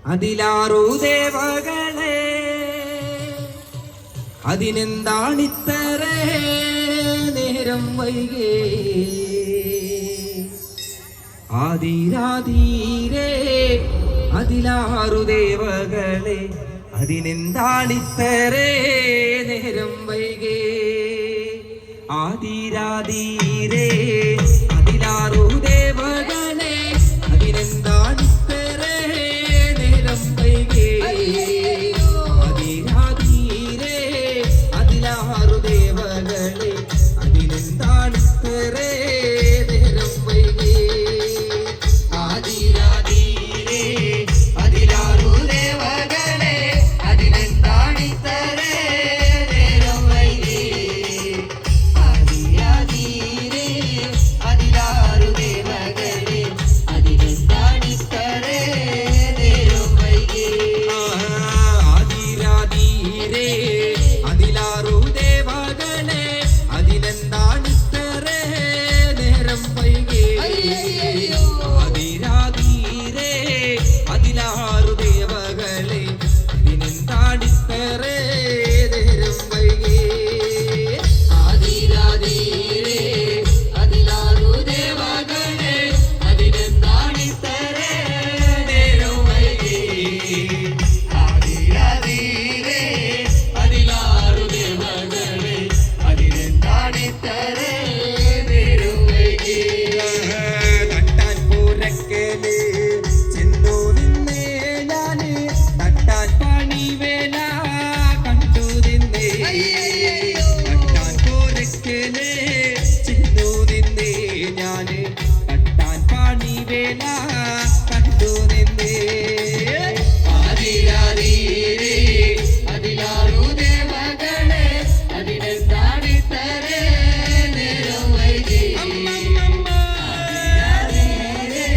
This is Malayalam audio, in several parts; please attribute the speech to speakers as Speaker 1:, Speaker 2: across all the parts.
Speaker 1: അതിലാറു ദേവകളെ അതിനെന്താണിത്ര നേരം വൈകേ ആദിരാധീരേ അതിലാറു ദേവകളെ അതിനെന്താണിത്ര നേരം വൈകേ ആദിരാധീരേ അതിലാറു ദേവകളെ അതിനെന്താണിത്ര നേരം വൈകേ ആദിരാധീരേ അതിലാറു ദേവകളെ അതിനെന്താണിത്ര നേരം വൈകേ ആദിരാധീരേ അതിലാറു ദേവകളെ അതിനെന്താണിത്ര നേരം വൈകേ ആദിരാധീരേ അതിലാറു ദേവകളെ അതിനെന്താണിത്ര നേരം വൈകേ ആദിരാധീരേ അതിലാറു ദേവകളെ അതിനെന്താണിത്ര നേരം വൈകേ ആദിരാധീരേ അതിലാറു ദേവകളെ അതിനെന്താണിത്ര നേരം വൈകേ ആദിരാധീരേ അതിലാറു ദേവകളെ അതിനെന്താണിത്ര നേരം വൈകേ ആദിരാധീരേ അതിലാറു ദേവകളെ അതിനെന്താണിത്ര നേരം വൈകേ തട്ടാൻ പൂരക്കല് ചെന്നു നിന്നേ ഞാന് തട്ടാൻ പണിവേല കണ്ടു നിന്നേ തട്ടാൻ പൂരക്കല് ചെന്നു നിന്നേ ഞാന് തട്ടാൻ പണിവേല കണ്ടു നിന്നേ ആദിരാധീരേ അതിലാറു ദേവകളെ അതിനെന്താണിത്ര നേരം വൈകേ ആദിരാധീരേ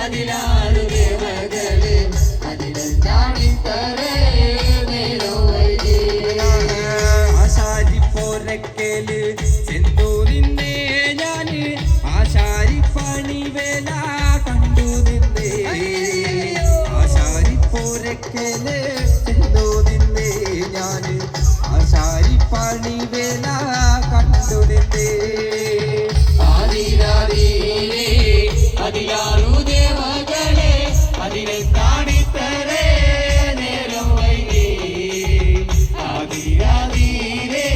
Speaker 1: അതിലാറു ദേവകളെ അതിനെന്താണിത്ര നേരം വൈകേ ആശാരിപ്പോരക്കല് ചെന്നു നിന്നേ ഞാന് ആശാരിപ്പണിവേല കണ്ടു നിന്നേ ആശാരിപ്പോരക്കല് ചെന്നു നിന്നേ ഞാന് ആശാരിപ്പണിവേല കണ്ടു നിന്നേ ആദിരാധീരേ അതിലാറു ദേവകളെ അതിനെന്താണിത്ര നേരം വൈകേ ആദിരാധീരേ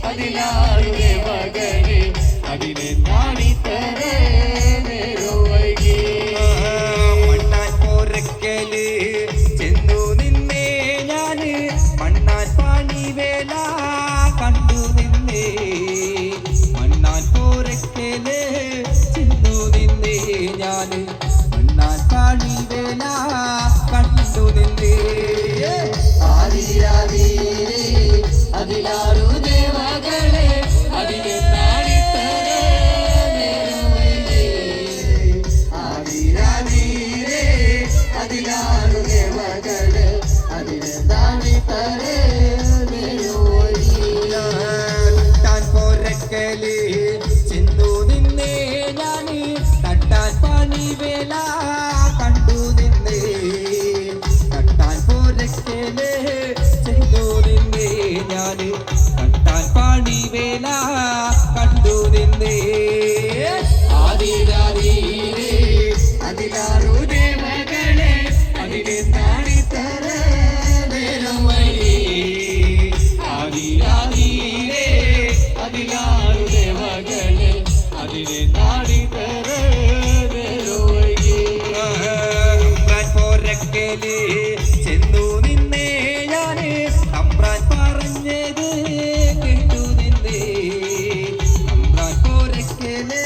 Speaker 1: അതിലാറു ദേവകളെ അതിനെന്താണിത്ര നേരം വൈകേ മണ്ണാൻ പോരക്കല് ചെന്നു നിന്നേ ഞാന് മണ്ണാൻ പണിവേല കണ്ടു നിന്നേ മണ്ണാൻ പോരക്കല് ചെന്നു നിന്നേ ഞാന് മണ്ണാൻ പണിവേല കണ്ടു നിന്നേ ആദിരാധീരേ അതിലാറു ദേവകളെ അതിനെന്താണിത്ര നേരം വൈകേ ആദിരാധീരേ അതിലാറു ദേവകളെ അതിനെന്താണിത്ര നേരം വൈകേ തട്ടാൻ പോരക്കല് ചെന്നു നിന്നേ ഞാന് തട്ടാൻ പണിവേല കണ്ടു നിന്നേ തട്ടാൻ പോരക്കല് ചെന്നു നിന്നേ ഞാന് തട്ടാൻ പണിവേല കണ്ടു നിന്നേ ആദിരാധീരേ അതിലാറു ദേവകളെ അതിനെന്താണിത്ര നേരം വൈകേ ആദിരാധീരേ അതിലാറു ദേവകളെ അതിനെന്താണിത്ര നേരം വൈകേ തമ്പ്രാൻ പോരക്കല് ചെന്നു നിന്നേ ഞാന് തമ്പ്രാൻ പറഞ്ഞത് കേട്ടു നിന്നേ തമ്പ്രാൻ പോരക്കല്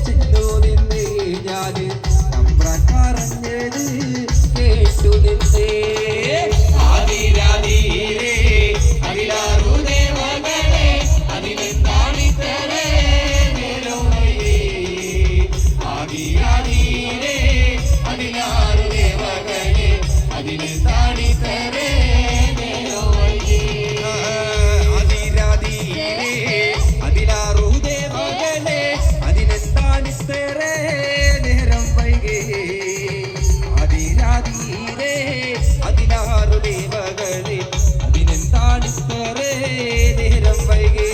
Speaker 1: ചെന്നു നിന്നേ ഞാന് തമ്പ്രാൻ പറഞ്ഞത് കേട്ടു നിന്നേ ആദിരാധീരേ അതിലാറു ദേവകളെ അതിനെന്താണിത്ര നേരം വൈകേ ആദിരാധീരേ അതിലാറു ദേവകളെ അതിനെന്താണിത്ര നേരം വൈകേ ആദിരാധീരേ അതിലാറു ദേവകളെ അതിനെന്താണിത്ര നേരം വൈകേ ആദിരാധീരേ ദേവകളെ അതിനെന്താണിത്രേ നേരം വൈകി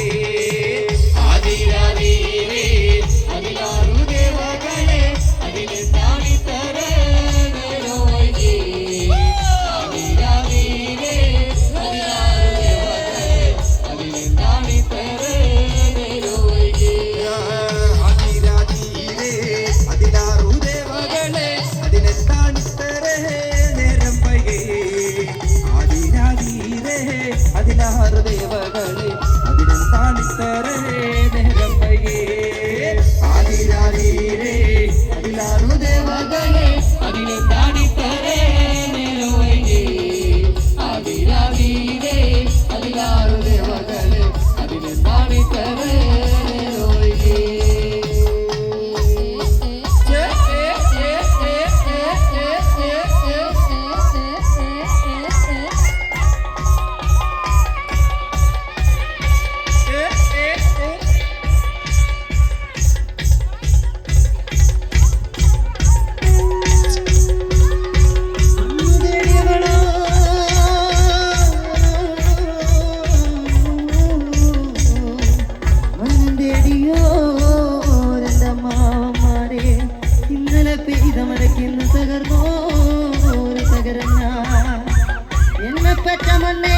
Speaker 1: ആദിരാവീരേ അതിലാറു ദേവകളെ അതിനെന്താണിത്രേ നേരം വൈകി ആദിരാവീരേ അതിലാറു ദേവകളെ അതിനെന്താണിത്രേ നേരം വൈകി ആദിരാവീരേ അതിലാറു ദേവകളെ അതിനെന്താണിത്രേ നേരം വൈകി ആദിരാവീരേ അതിലാറു ദേവകളെ അതിനെന്താണിത്രേ നേരം വൈകി ആദിരാവീരേ അതിലാറു ദേവകളെ അതിനെന്താണിത്രേ നേരം വൈകി ആദിരാവീരേ അതിലാറു ദേവകളെ അതിനെന്താണിത്രേ നേരം വൈകി
Speaker 2: ഇന്നലെ പെയ്ത മഴയ്ക്കിന്ന് തകർന്നോ ഒരു തകരഞ്ഞ എന്നെ പെറ്റ മണ്ണേ